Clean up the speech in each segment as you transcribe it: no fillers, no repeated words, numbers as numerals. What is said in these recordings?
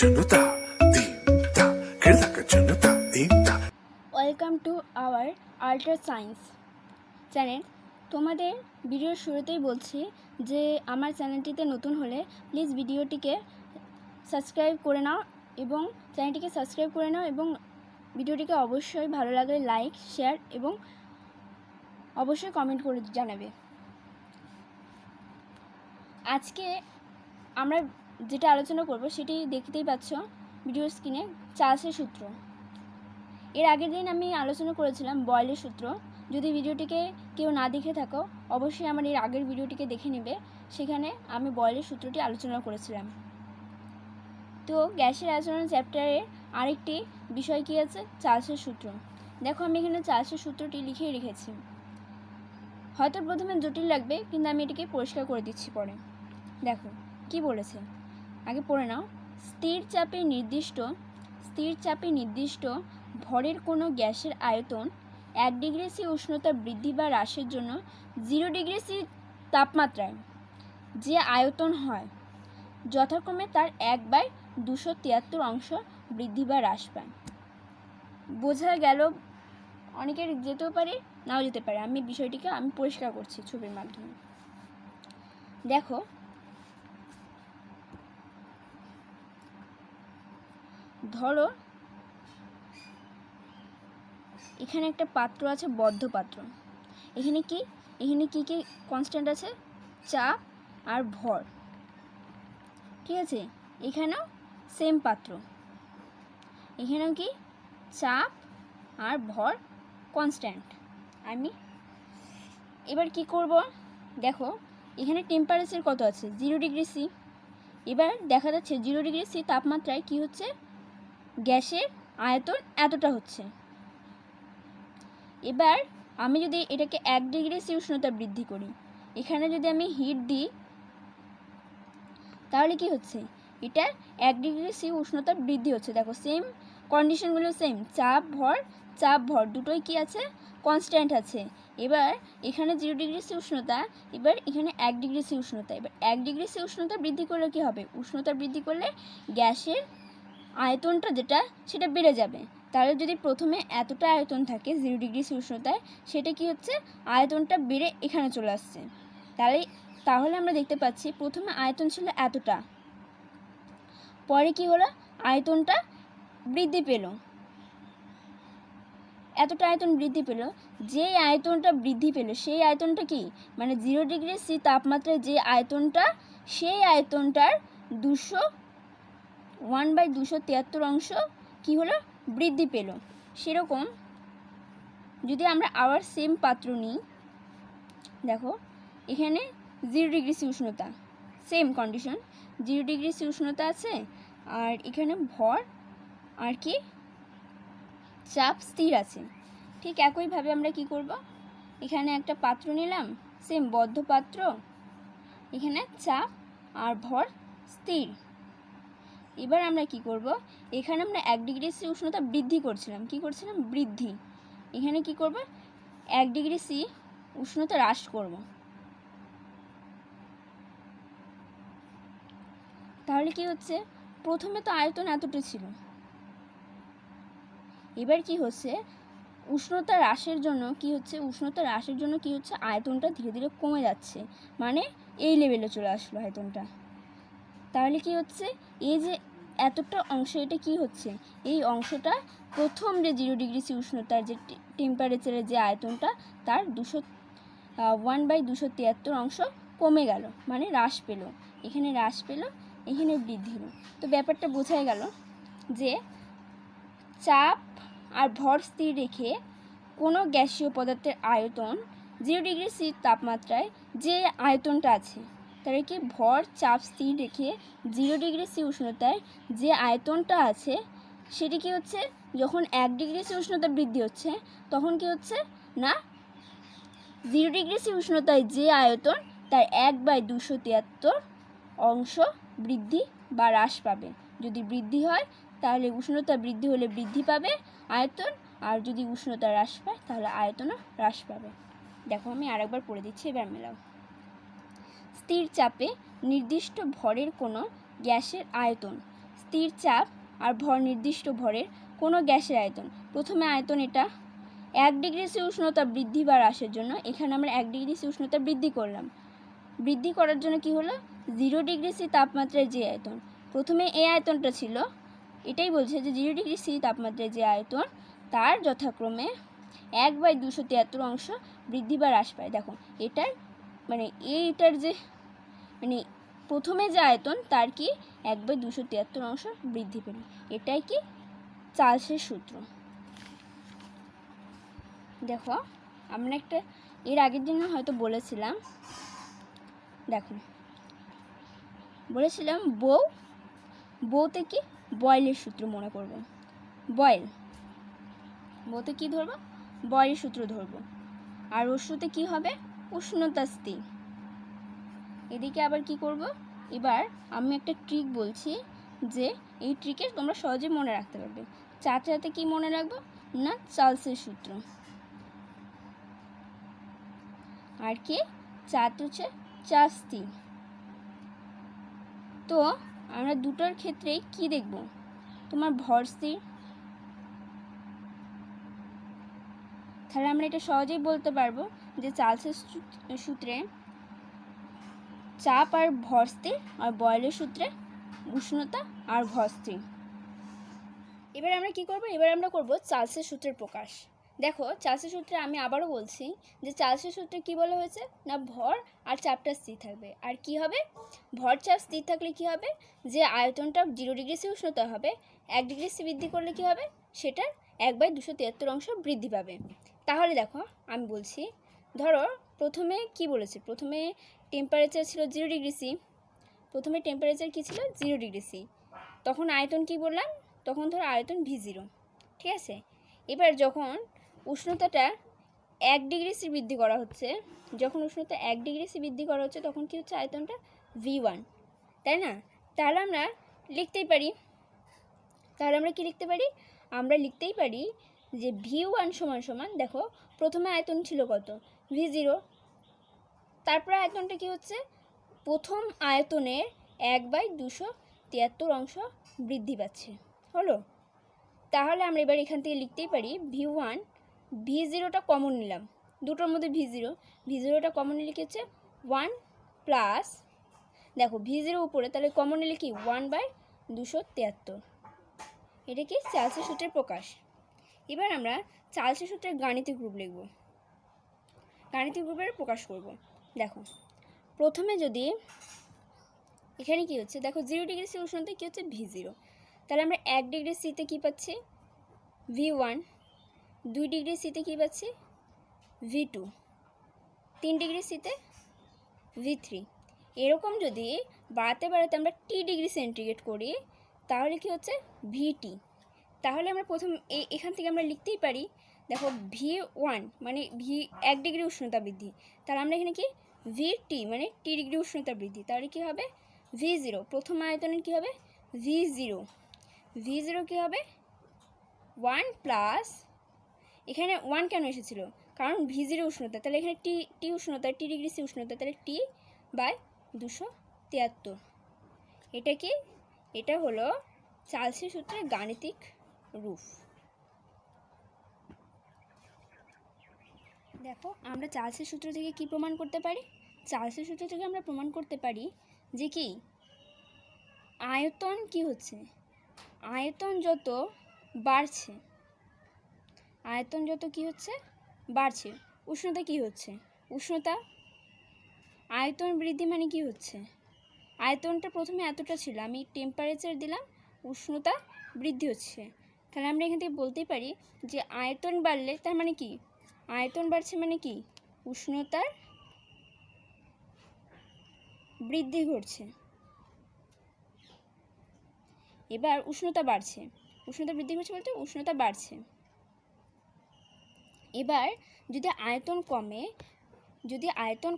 জনতা দিন তা খেলে থাকার জনতা দিন তা। Welcome to our ultra science channel. তোমাদের ভিডিওর শুরুতেই বলছি যে আমার চ্যানেলটিতে নতুন হলে প্লিজ ভিডিওটিকে সাবস্ক্রাইব করে নাও এবং চ্যানেলটিকে সাবস্ক্রাইব করে নাও এবং ভিডিওটিকে অবশ্যই ভালো লাগলে লাইক শেয়ার এবং অবশ্যই কমেন্ট করে জানাবে। আজকে আমরা যেটা আলোচনা করব সেটি দেখতেই পাচ্ছ ভিডিও স্ক্রিনে, চার্লসের সূত্র। এর আগের দিন আমি আলোচনা করেছিলাম বয়েলের সূত্র। যদি ভিডিওটিকে কেউ না দেখে থাকো অবশ্যই আমার এর আগের ভিডিওটিকে দেখে নেবে, সেখানে আমি বয়েলের সূত্রটি আলোচনা করেছিলাম। তো গ্যাসের আচরণ চ্যাপ্টারের আরেকটি বিষয় কী আছে, চার্লসের সূত্র। দেখো আমি এখানে চার্লসের সূত্রটি লিখেই রেখেছি। হয়তো প্রথমে জটিল লাগবে কিন্তু আমি এটিকে পরিষ্কার করে দিচ্ছি পরে। দেখো কি বলেছে, আগে পড়ে নাও। স্থির চাপে নির্দিষ্ট ভরের কোনো গ্যাসের আয়তন 1 ডিগ্রি সি উষ্ণতা বৃদ্ধি বা হ্রাসের জন্য 0 ডিগ্রি সি তাপমাত্রায় যে আয়তন হয় যথাক্রমে তার 1/273 অংশ বৃদ্ধি বা হ্রাস পায়। বোঝা গেল? অনেকের যেতেও পারে নাও যেতে পারে, আমি বিষয়টিকে পরিষ্কার করছি ছবির মাধ্যমে। দেখো ধরো এখানে একটা পাত্র আছে, বদ্ধ পাত্র। এখানে কি কি কনস্ট্যান্ট আছে? চাপ আর ভর। ঠিক আছে, এখানেও সেম পাত্র, এখানেও কি চাপ আর ভর কনস্ট্যান্ট। আমি এবার কি করব, দেখো এখানে টেম্পারেচার কত আছে? 0 ডিগ্রি সি। এবার দেখা যাচ্ছে 0 ডিগ্রি সি তাপমাত্রায় কি হচ্ছে, গ্যাসের আয়তন এতটা হচ্ছে। এবার আমি যদি এটাকে 1 ডিগ্রি সি উষ্ণতা বৃদ্ধি করি, এখানে যদি আমি হিট দিই তাহলে কি হচ্ছে, এটা 1 ডিগ্রি সি উষ্ণতা বৃদ্ধি হচ্ছে। দেখো সেম কন্ডিশনগুলো সেম, চাপ ভর দুটোই কি আছে, কনস্ট্যান্ট আছে। এবার এখানে 0 ডিগ্রি সি উষ্ণতা, এবার এখানে 1 ডিগ্রি সি উষ্ণতা। এবার 1 ডিগ্রি সি উষ্ণতা বৃদ্ধি করলে কি হবে, উষ্ণতা বৃদ্ধি করলে গ্যাসের আয়তনটা যেটা সেটা বেড়ে যাবে। তাহলে যদি প্রথমে এতটা আয়তন থাকে 0 ডিগ্রি সি উষ্ণতায়, সেটা কি হচ্ছে, আয়তনটা বেড়ে এখানে চলে আসছে। তাহলে আমরা দেখতে পাচ্ছি প্রথমে আয়তন ছিল এতটা, পরে কি হলো, আয়তনটা বৃদ্ধি পেল, এতটা আয়তন বৃদ্ধি পেল। যে আয়তনটা বৃদ্ধি পেল সেই আয়তনটা কি, মানে 0 ডিগ্রি সি তাপমাত্রায় যে আয়তনটা, সেই আয়তনটার 1/273 অংশ কি হলো, বৃদ্ধি পেল। সেরকম যদি আমরা আবার সেম পাত্র নিই, দেখো এখানে 0 ডিগ্রি সি উষ্ণতা, সেম কন্ডিশন, 0 ডিগ্রি সি উষ্ণতা আছে, আর এখানে ভর আর কি চাপ স্থির আছে। ঠিক একইভাবে আমরা কি করব, এখানে একটা পাত্র নিলাম, সেম বদ্ধ পাত্র, এখানে চাপ আর ভর স্থির। এবার আমরা কি করব, এখানে আমরা 1 ডিগ্রি সি উষ্ণতা বৃদ্ধি করছিলাম, বৃদ্ধি। এখানে কি করব, 1 ডিগ্রি সি উষ্ণতা হ্রাস করব। তাহলে কি হচ্ছে, প্রথমে তো আয়তন এতটা ছিল, এবার কি হচ্ছে, উষ্ণতা হ্রাসের জন্য কি হচ্ছে, আয়তনটা ধীরে ধীরে কমে যাচ্ছে, মানে এই লেভেলে চলে আসলো আয়তনটা। তাহলে কি হচ্ছে, এই যে এতটা অংশ, এটা কি হচ্ছে, এই অংশটা প্রথম যে 0 ডিগ্রি সি উষ্ণতার যে টেম্পারেচারের যে আয়তনটা, তার 1/273 অংশ কমে গেল, মানে হ্রাস পেল। এখানে হ্রাস পেল, এখানে বৃদ্ধি হলো। তো ব্যাপারটা বোঝাই গেল যে চাপ আর ভর স্থির রেখে কোনো গ্যাসীয় পদার্থের আয়তন 0 ডিগ্রি সি তাপমাত্রায় যে আয়তনটা আছে, তাহলে কি ভর চাপ স্থির রেখে 0 ডিগ্রি সি উষ্ণতায় যে আয়তনটা আছে, সেটি কি হচ্ছে, যখন 1 ডিগ্রি সি উষ্ণতা বৃদ্ধি হচ্ছে তখন কি হচ্ছে না, 0 ডিগ্রি সি উষ্ণতায় যে আয়তন তার 1/273 অংশ বৃদ্ধি বা হ্রাস পাবে। যদি বৃদ্ধি হয় তাহলে উষ্ণতা বৃদ্ধি হলে বৃদ্ধি পাবে আয়তন, আর যদি উষ্ণতা হ্রাস পায় তাহলে আয়তনও হ্রাস পাবে। দেখো আমি আরেকবার পড়ে দিচ্ছি, এবার মেলাও। স্থির চাপে নির্দিষ্ট ভরের কোনো গ্যাসের আয়তন স্থির চাপ আর ভর নির্দিষ্ট ভরের কোনো গ্যাসের আয়তন। প্রথমে আয়তন এটা 1 ডিগ্রি সি উষ্ণতা বৃদ্ধি বা হ্রাসের জন্য এখানে আমরা 1 ডিগ্রি সি উষ্ণতা বৃদ্ধি করলাম। বৃদ্ধি করার জন্য কি হলো, 0 ডিগ্রি সি তাপমাত্রায় যে আয়তন, প্রথমে এই আয়তনটা ছিল, এটাই বলছে যে 0 ডিগ্রি সি তাপমাত্রায় যে আয়তন তার যথাক্রমে 1/273 অংশ বৃদ্ধি বা হ্রাস পায়। দেখো এটার মানে এইটার যে মানে প্রথমে যে আয়তন তার কি 1/273 অংশ বৃদ্ধি পেল। এটাই কি চার্লসের সূত্র। দেখো আমরা একটা এর আগের দিন হয়তো বলেছিলাম, দেখো বলেছিলাম বউতে কি বয়েলের সূত্র মনে করব। বউতে কি ধরবো, বয়েলের সূত্র ধরবো। আর অশ্রুতে কি হবে, উষ্ণতা স্থির। এদিকে আবার কি করব, এবার আমি একটা ট্রিক বলছি যে এই ট্রিকে তোমরা সহজে মনে রাখতে পারবে। চারটাতে কি মনে রাখবো না, চার্লসের সূত্র। আর কি চারটা হচ্ছে চাপ স্থির। তো আমরা দুটোর ক্ষেত্রে কি দেখব, তোমার ভর স্থির। তাহলে আমরা এটা সহজেই বলতে পারবো যে চার্লসের সূত্রে চাপ আর ভর স্থির, আর বয়েলের সূত্রে উষ্ণতা আর ভর স্থির। এবার আমরা কি করব, এবার আমরা করব চার্লসের সূত্রের প্রকাশ। দেখো চার্লসের সূত্রে আমি আবারও বলছি যে চার্লসের সূত্রে কি বলা হয়েছে না, ভর আর চাপটা স্থির থাকবে। আর কি হবে, ভর চাপ স্থির থাকলে কি হবে, যে আয়তনটা 0 ডিগ্রি সি উষ্ণতা হবে, 1 ডিগ্রি সি বৃদ্ধি করলে কি হবে, সেটার 1/273 অংশ বৃদ্ধি পাবে। তাহলে দেখো আমি বলছি, ধরো প্রথমে কি বলেছে, প্রথমে টেম্পারেচার ছিল 0 ডিগ্রি সি, প্রথমে টেম্পারেচার কি ছিল 0 ডিগ্রি সি, তখন আয়তন কি বললাম, তখন ধরো আয়তন V0, ঠিক আছে। এবার যখন উষ্ণতাটা 1 ডিগ্রি সি বৃদ্ধি করা হচ্ছে, যখন উষ্ণতা 1 ডিগ্রি সি বৃদ্ধি করা হচ্ছে তখন কি হচ্ছে, আয়তনটা V1, তাই না। তাহলে আমরা লিখতেই পারি, আমরা লিখতেই পারি যে V1 সমান সমান, দেখো প্রথমে আয়তন ছিল কত, V0, তারপরে আয়তনটা কি হচ্ছে, প্রথম আয়তনের 1/273 অংশ বৃদ্ধি পাচ্ছে, হলো। তাহলে আমরা এবার এখান থেকে লিখতেই পারি V1, V0টা কমন নিলাম, দুটোর মধ্যে V0টা কমন নিলে কি হচ্ছে 1 প্লাস, দেখো V0 উপরে, তাহলে কমন নিলে কি 1/273। এটা কি চার্লসের সূত্রের প্রকাশ। এবার আমরা চার্লসের সূত্রের গাণিতিক রূপ লিখব, গাণিতিক রূপের প্রকাশ করব। দেখো প্রথমে যদি এখানে কি হচ্ছে, দেখো 0 ডিগ্রি সি উষ্ণতায় কি হচ্ছে V0, তাহলে আমরা 1 ডিগ্রি সিতে কী পাচ্ছি V1, 2 ডিগ্রি সিতে কী পাচ্ছি V2, 3 ডিগ্রি সিতে V3। এরকম যদি বাড়াতে আমরা T ডিগ্রি সেন্টিগ্রেড করি তাহলে কি হচ্ছে VT। তাহলে আমরা প্রথম এখান থেকে আমরা লিখতেই পারি, দেখো V1 মানে 1 ডিগ্রি উষ্ণতা বৃদ্ধি, তাহলে আমরা এখানে কি VT মানে T ডিগ্রি উষ্ণতা বৃদ্ধি, তাহলে কি হবে V0, প্রথম আয়তনের কি হবে V0 কি হবে 1 প্লাস, এখানে 1 কেন এসেছিল, কারণ V0 উষ্ণতা, তাহলে এখানে T উষ্ণতা, T ডিগ্রি সি উষ্ণতা, তাহলে T/273। এটা কি, এটা হলো চার্লসের সূত্রের গাণিতিক রূপ। দেখো আমরা চার্লসের সূত্র থেকে কি প্রমাণ করতে পারি, চার্লসের সূত্র থেকে আমরা প্রমাণ করতে পারি যে কি আয়তন কি হচ্ছে, আয়তন যত বাড়ছে, আয়তন যত কি হচ্ছে বাড়ছে, উষ্ণতা কি হচ্ছে, উষ্ণতা আয়তন বৃদ্ধি মানে কি হচ্ছে, আয়তনটা প্রথমে এতটা ছিল, আমি টেম্পারেচার দিলাম, উষ্ণতা বৃদ্ধি হচ্ছে। তাহলে আমরা এখান থেকে বলতেই পারি যে আয়তন বাড়লে তার মানে কি, আয়তন বাড়ছে মানে কি উষ্ণতার বৃদ্ধি ঘটছে। এবার উষ্ণতা বাড়ছে, উষ্ণতা বৃদ্ধি ঘটছে বলতে উষ্ণতা বাড়ছে। এবার যদি আয়তন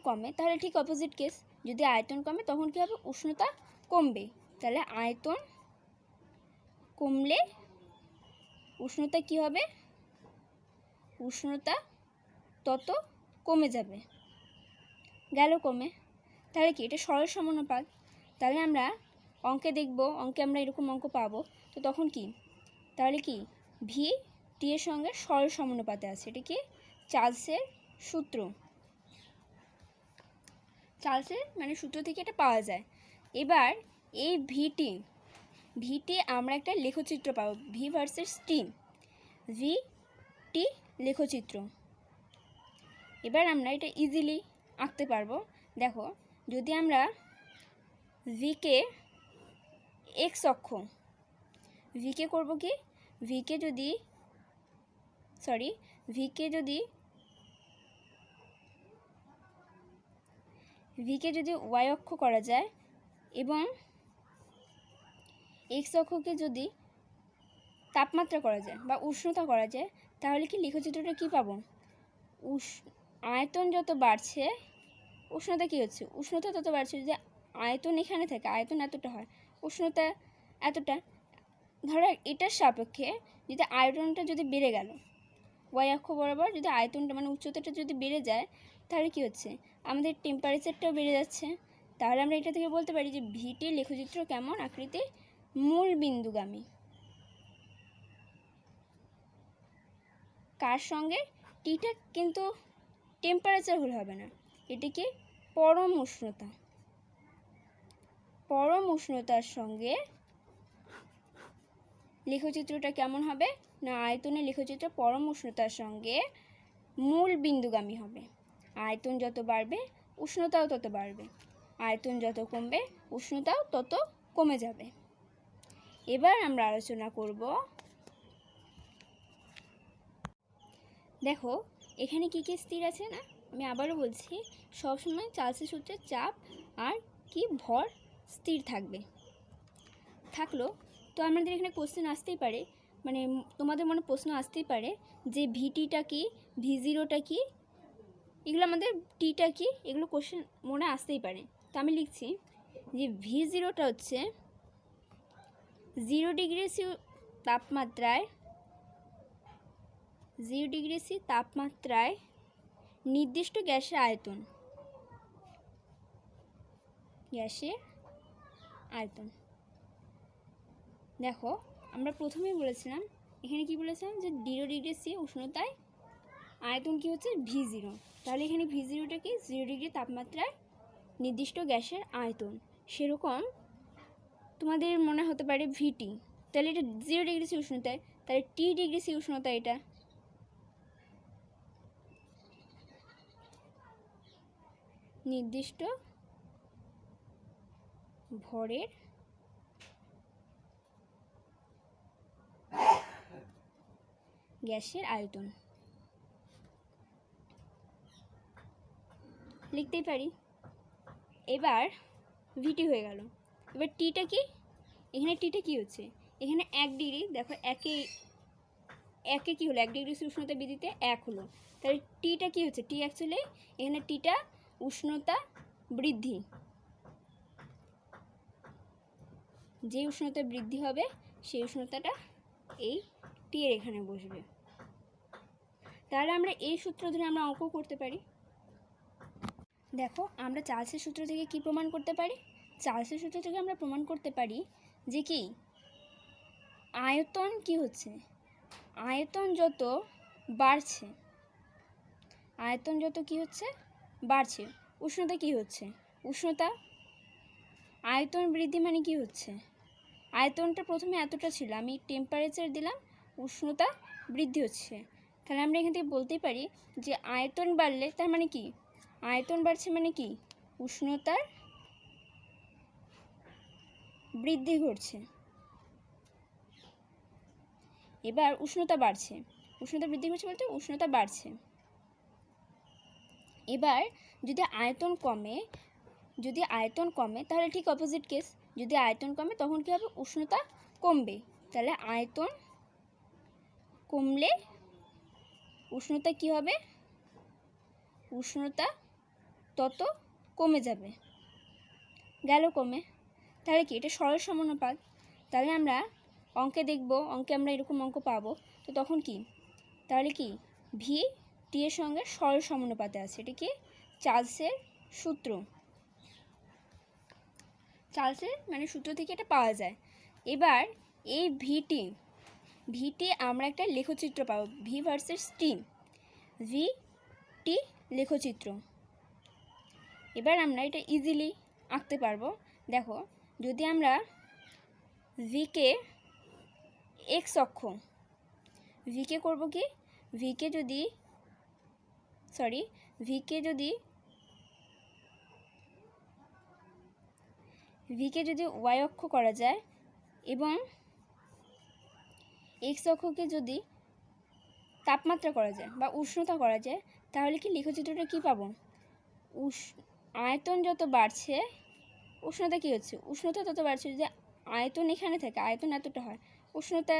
কমে তাহলে ঠিক অপোজিট কেস, যদি আয়তন কমে তখন কী হবে, উষ্ণতা কমবে। তাহলে আয়তন কমলে উষ্ণতা কি হবে, উষ্ণতা তত কমে যাবে, গেল কমে। তাহলে কি এটা সরল সমানুপাত, তাহলে আমরা অঙ্কে দেখব, অঙ্কে আমরা এরকম অঙ্ক পাবো, তো তখন কি, তাহলে কি ভি টি এর সঙ্গে সরল সমানুপাতে আছে। এটা কি চার্লসের সূত্র, চার্লসের মানে সূত্র থেকে এটা পাওয়া যায়। এবার এই ভিটি আমরা একটা লেখচিত্র পাবো, ভি ভার্সেস টি, ভি টি লেখচিত্র। এবার আমরা এটা ইজিলি আঁকতে পারবো। দেখো, যদি আমরা ভিকে এক্স অক্ষ, ভিকে করবো কি, ভিকে যদি ওয়াই অক্ষ করা যায় এবং এক্স অক্ষকে যদি তাপমাত্রা করা যায় বা উষ্ণতা করা যায়, তাহলে কি লেখচিত্রটা কি পাবো, আয়তন যত বাড়ছে উষ্ণতা কী হচ্ছে, উষ্ণতা তত বাড়ছে। যদি আয়তন এখানে থাকে, আয়তন এতটা হয়, উষ্ণতা এতটা, ধরো এটার সাপেক্ষে যদি আয়তনটা যদি বেড়ে গেল, ওয়াই অক্ষ বরাবর যদি আয়তনটা মানে উচ্চতাটা যদি বেড়ে যায়, তাহলে কি হচ্ছে, আমাদের টেম্পারেচারটাও বেড়ে যাচ্ছে। তাহলে আমরা এটা থেকে বলতে পারি যে ভিটির লেখচিত্র কেমন আকৃতি, মূল বিন্দুগামী। কার সঙ্গে, টিটা কিন্তু টেম্পারেচার হলে হবে না, এটিকে পরম উষ্ণতার সঙ্গে লেখচিত্রটা কেমন হবে না, আয়তনের লেখচিত্র পরম উষ্ণতার সঙ্গে মূল বিন্দুগামী হবে। আয়তন যত বাড়বে উষ্ণতাও তত বাড়বে, আয়তন যত কমবে উষ্ণতাও তত কমে যাবে। এবার আমরা আলোচনা করব, দেখো এখানে কি কি স্থির আছে না, আমি আবারও বলছি, সবসময় চার্লসের সূত্রে চাপ আর কি ভর স্থির থাকলো। তো আমাদের এখানে কোশ্চেন আসতেই পারে, মানে তোমাদের মনে প্রশ্ন আসতেই পারে যে ভিটিটা কি, ভি জিরোটা কি, এগুলো আমাদের টিটা কি, এগুলো কোশ্চেন মনে আসতেই পারে। তো আমি লিখছি যে ভি জিরোটা হচ্ছে 0 ডিগ্রি সি তাপমাত্রায় নির্দিষ্ট গ্যাসের আয়তন। দেখো আমরা প্রথমেই বলেছিলাম, এখানে কি বলেছিলাম যে 0 ডিগ্রি সি উষ্ণতায় আয়তন কি হচ্ছে ভি জিরো, তাহলে এখানে ভি জিরোটা কি 0 ডিগ্রি তাপমাত্রায় নির্দিষ্ট গ্যাসের আয়তন। সেরকম তোমাদের মনে হতে পারে ভিটি, তাহলে এটা 0 ডিগ্রি সি উষ্ণতায়, তাহলে টি ডিগ্রি সি উষ্ণতা, এটা নির্দিষ্ট ভরের গ্যাসের আয়তন লিখতেই পারি। এবার ভিটি হয়ে গেল, এবার টিটা কি, এখানে টিটা কি হচ্ছে, এখানে 1 ডিগ্রি, দেখো একে কি হলো, 1 ডিগ্রি উষ্ণতা বৃদ্ধিতে 1 হলো, তাহলে টিটা কি হচ্ছে, টি অ্যাকচুয়ালি এখানে টিটা উষ্ণতা বৃদ্ধি, যে উষ্ণতা বৃদ্ধি হবে সেই উষ্ণতাটা এই টি এর এখানে বসবে। তাহলে আমরা এই সূত্র ধরে আমরা অঙ্ক করতে পারি। দেখো আমরা চার্লসের সূত্র থেকে কি প্রমাণ করতে পারি, চার্লসের সূত্র থেকে আমরা প্রমাণ করতে পারি যে কি আয়তন কি হচ্ছে, আয়তন যত কি হচ্ছে বাড়ছে, উষ্ণতা কি হচ্ছে, উষ্ণতা আয়তন বৃদ্ধি মানে কি হচ্ছে, আয়তনটা প্রথমে এতটা ছিল, আমি টেম্পারেচার দিলাম, উষ্ণতা বৃদ্ধি হচ্ছে। তাহলে আমরা এখান থেকে বলতেই পারি যে আয়তন বাড়লে তার মানে কি, আয়তন বাড়ছে মানে কি উষ্ণতার বৃদ্ধি ঘটছে। এবার উষ্ণতা বৃদ্ধি ঘটছে বলতে উষ্ণতা বাড়ছে। এবার যদি আয়তন কমে তাহলে ঠিক অপোজিট কেস, যদি আয়তন কমে তখন কী হবে, উষ্ণতা কমবে। তাহলে আয়তন কমলে উষ্ণতা কি হবে, উষ্ণতা তত কমে যাবে, গেল কমে। তাহলে কি এটা সরল সমানুপাত, তাহলে আমরা অঙ্কে দেখব, অঙ্কে আমরা এরকম অঙ্ক পাবো, তো তখন কি, তাহলে কি ভি টি এর সঙ্গে সরল সমানুপাতে আছে, এটা কি চার্লসের সূত্র। চার্লসের মানে সূত্র থেকে এটা পাওয়া যায়। এবার এই ভিটি আমরা একটা লেখচিত্র পাবো, ভি ভার্সেস টি, ভিটি লেখচিত্র। এবার আমরা এটা ইজিলি আঁকতে পারবো। দেখো, যদি আমরা ভিকে এক্স অক্ষ, ভিকে করবো কি, ভিকে যদি ওয়াই অক্ষ করা যায় এবং এক্স অক্ষকে যদি তাপমাত্রা করা যায় বা উষ্ণতা করা যায়, তাহলে কি লেখচিত্রটা কি পাবো? আয়তন যত বাড়ছে উষ্ণতা কী হচ্ছে? উষ্ণতা তত বাড়ছে। যদি আয়তন এখানে থাকে, আয়তন এতটা হয়, উষ্ণতা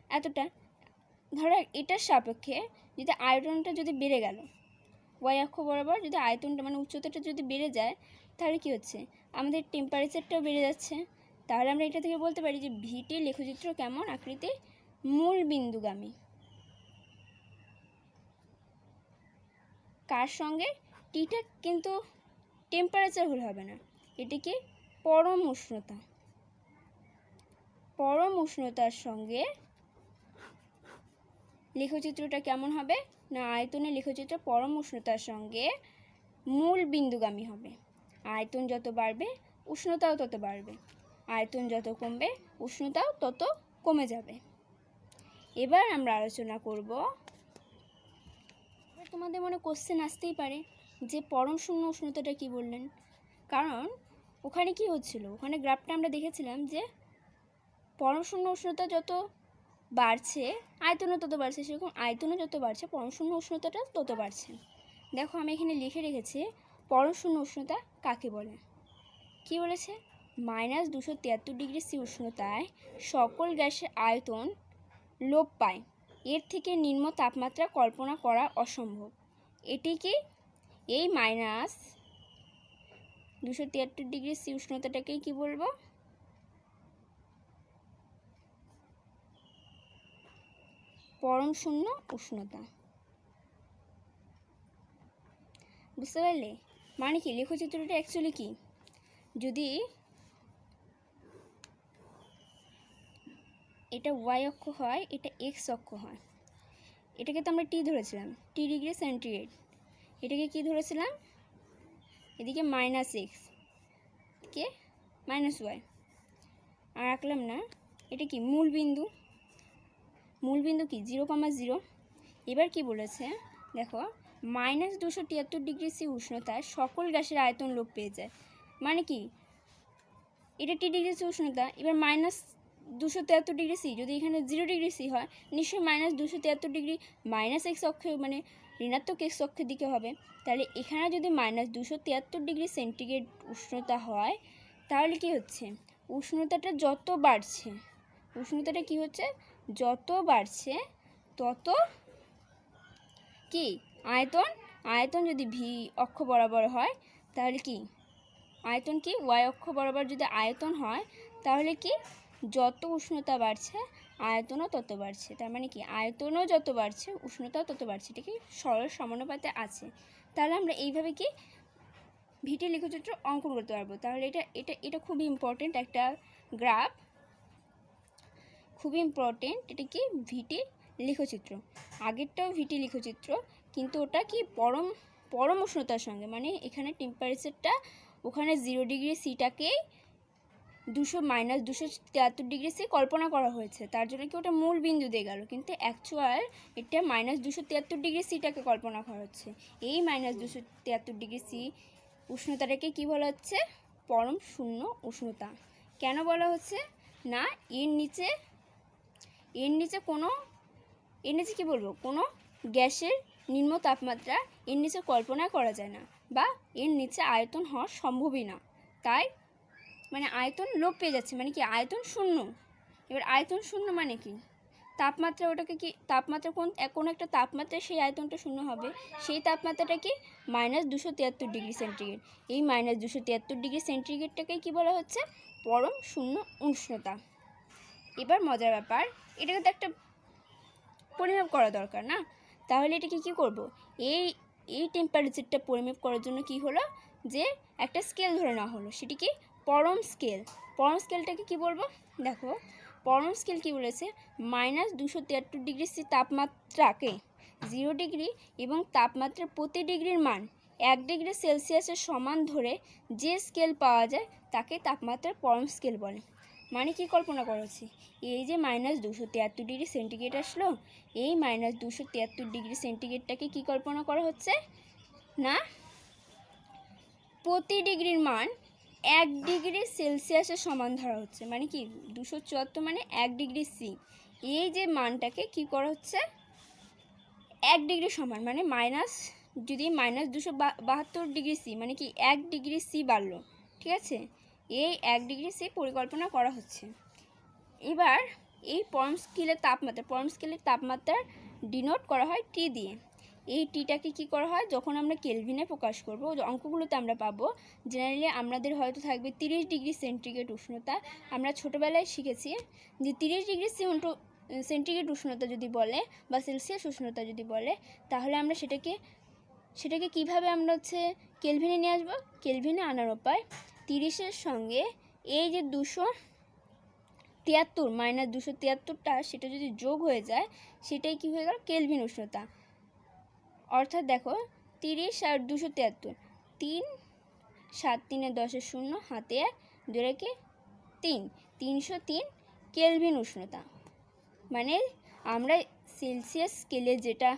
এতটা। ধরো এটার সাপেক্ষে যদি আয়তনটা যদি বেড়ে গেল, ওয়াই অক্ষ বরাবর যদি আয়তনটা মানে উচ্চতাটা যদি বেড়ে যায়, তাহলে কি হচ্ছে? আমাদের টেম্পারেচারটাও বেড়ে যাচ্ছে। তাহলে আমরা এটা থেকে বলতে পারি যে ভিটি লেখচিত্র কেমন আকৃতি? মূল বিন্দুগামী। কার সঙ্গে? টিটা কিন্তু টেম্পারেচার হলে হবে না, এটিকে পরম উষ্ণতার সঙ্গে লেখচিত্রটা কেমন হবে না, আয়তনের লেখচিত্র পরম উষ্ণতার সঙ্গে মূল বিন্দুগামী হবে। আয়তন যত বাড়বে উষ্ণতাও তত বাড়বে, আয়তন যত কমবে উষ্ণতাও তত কমে যাবে। এবার আমরা আলোচনা করব, এবার তোমাদের মনে কোশ্চেন আসতেই পারে যে পরম শূন্য উষ্ণতাটা কি বললেন? কারণ ওখানে কি হচ্ছিল, ওখানে গ্রাফটা আমরা দেখেছিলাম যে পরম শূন্য উষ্ণতা যত বাড়ছে আয়তনও তত বাড়ছে, সেরকম আয়তনও যত বাড়ছে পরম শূন্য উষ্ণতাটা তত বাড়ছে। দেখো আমি এখানে লিখে রেখেছি পরম শূন্য উষ্ণতা কাকে বলে। কি বলেছে? -273°C উষ্ণতায় সকল গ্যাসের আয়তন লোপ পায়, এর থেকে নিম্ন তাপমাত্রা কল্পনা করা অসম্ভব। এটি কি? এই -273°C উষ্ণতাটাকেই কি বলবো? পরম শূন্য উষ্ণতা। বুঝতে পারলে? মানে কি, লেখচিত্রটা অ্যাকচুয়ালি কি, যদি এটা ওয়াই অক্ষ হয়, এটা এক্স অক্ষ হয়, এটাকে তো আমরা টি ধরেছিলাম, টি ডিগ্রি সেন্টিগ্রেড, এটাকে কি ধরেছিলাম? এদিকে -x, কে -y, আর আঁকলাম না। এটা কি মূল বিন্দু কি 0,0। এবার কি বলেছে দেখো, -273°C উষ্ণতায় সকল গ্যাসের আয়তন লোপ পেয়ে যায়। মানে কি, এটা টি°C উষ্ণতা, এবার -273°C যদি এখানে 0°C হয়, নিশ্চয়ই -273° -x অক্ষে মানে ঋণাত্মক x অক্ষের দিকে হবে। তাহলে এখানে যদি -273°C উষ্ণতা হয়, তাহলে কি হচ্ছে? উষ্ণতাটা যত বাড়ছে, উষ্ণতাটা কি হচ্ছে? যত বাড়ছে তত কি আয়তন যদি ভি অক্ষ বরাবর হয়, তাহলে কি আয়তন কি ওয়াই অক্ষ বরাবর যদি আয়তন হয়, তাহলে কি যত উষ্ণতা বাড়ছে আয়তনও তত বাড়ছে। তার মানে কি আয়তনও যত বাড়ছে উষ্ণতাও তত বাড়ছে। এটা কি সরল সমানুপাতে আছে। তাহলে আমরা এইভাবে কি ভিটি লেখচিত্র অঙ্কন করতে পারবো। তাহলে এটা খুবই ইম্পর্টেন্ট একটা গ্রাফ, খুবই ইম্পর্টেন্ট। এটা কি ভিটি লেখচিত্র, আগেরটাও ভিটি লেখচিত্র, কিন্তু ওটা কি পরম উষ্ণতার সঙ্গে, মানে এখানে টেম্পারেচারটা ওখানে 0°Cটাকেই -273°C কল্পনা করা হয়েছে, তার জন্য কি ওটা মূল বিন্দু দিয়ে গেল, কিন্তু অ্যাকচুয়াল এটা -273°Cটাকে কল্পনা করা হচ্ছে। এই -273°C উষ্ণতাটাকে কি বলা হচ্ছে? পরম শূন্য উষ্ণতা। কেন বলা হচ্ছে না, এর নিচে কি বলবো, কোনো গ্যাসের নিম্ন তাপমাত্রা এর নিচে কল্পনা করা যায় না, বা এর নিচে আয়তন হওয়া সম্ভবই না। তাই মানে আয়তন লোপ পেয়ে যাচ্ছে, মানে কি আয়তন শূন্য। এবার আয়তন শূন্য মানে কি, তাপমাত্রা, ওটাকে কি তাপমাত্রা কোনো একটা তাপমাত্রায় সেই আয়তনটা শূন্য হবে, সেই তাপমাত্রাটা কি -273°C। এই -273°Cটাকেই কি বলা হচ্ছে? পরম শূন্য উষ্ণতা। এবার মজার ব্যাপার, এটাকে তো একটা পরিমাপ করা দরকার না, তাহলে এটাকে কি করব? এই টেম্পারেচারটা পরিমাপ করার জন্য কি হলো, যে একটা স্কেল ধরে নেওয়া হলো, সেটি কি পরম স্কেলটাকে কি বলবো? দেখো পরম স্কেল কি বলেছে, -273°C তাপমাত্রাকে 0 ডিগ্রি এবং তাপমাত্রা প্রতি ডিগ্রির মান 1 ডিগ্রি সেলসিয়াসের সমান ধরে যে স্কেল পাওয়া যায় তাকে তাপমাত্রার পরম স্কেল বলে। মানে কি কল্পনা করছি, এই যে -273°C আসলো, এই -273°Cটাকে কি কল্পনা করা হচ্ছে না, প্রতি ডিগ্রির মান 1 ডিগ্রি সেলসিয়াসের সমান ধরা হচ্ছে। মানে কি 274 মানে 1 ডিগ্রি সি, এই যে মানটাকে কি করা হচ্ছে 1 ডিগ্রি সমান, মানে যদি -272°C মানে কি 1 ডিগ্রি সি বাড়লো, ঠিক আছে, এই 1 ডিগ্রি সি পরিকল্পনা করা হচ্ছে। এবার এই পরম স্কেলের তাপমাত্রার ডিনোট করা হয় টি দিয়ে। এই টিটাকে কি করা হয়, যখন আমরা কেলভিনে প্রকাশ করব, অঙ্কগুলোতে আমরা পাবো জেনারেলি আমাদের হয়তো থাকবে 30°C উষ্ণতা। আমরা ছোটোবেলায় শিখেছি যে 30°C উষ্ণতা যদি বলে বা সেলসিয়াস উষ্ণতা যদি বলে, তাহলে আমরা সেটাকে কিভাবে আমরা কেলভিনে নিয়ে আসবো। কেলভিনে আনার উপায়, 30-এর সঙ্গে এই যে 273 সেটা যদি যোগ হয়ে যায়, সেটাই কি হয়ে গেল কেলভিন উষ্ণতা। অর্থাৎ দেখো 30 আর 273, 3 7 3 10 0 হাতে 2 রেখে 3, 303 কেলভিন উষ্ণতা। মানে আমরা সেলসিয়াস স্কেলে যেটা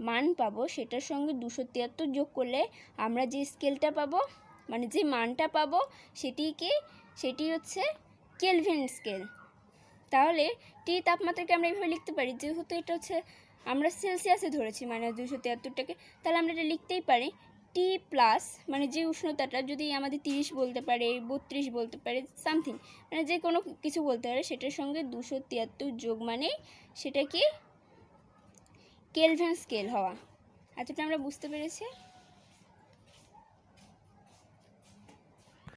মান পাবো সেটার সঙ্গে 273 যোগ করলে আমরা যে স্কেলটা পাবো, মানে যে মানটা পাবো, সেটি হচ্ছে কেলভিন স্কেল। তাহলে টি তাপমাত্রাকে আমরা এইভাবে লিখতে পারি, যেহেতু এটা আমরা সেলসিয়াসে ধরেছি -273টাকে, তাহলে আমরা এটা লিখতেই পারি টি প্লাস, মানে যে উষ্ণতাটা যদি আমাদের 30 বলতে পারে, 32 বলতে পারে, সামথিং, মানে যে কোনো কিছু বলতে পারে, সেটার সঙ্গে 273 যোগ মানে সেটা কি কেলভিন স্কেল হওয়া। এতটা আমরা বুঝতে পেরেছি।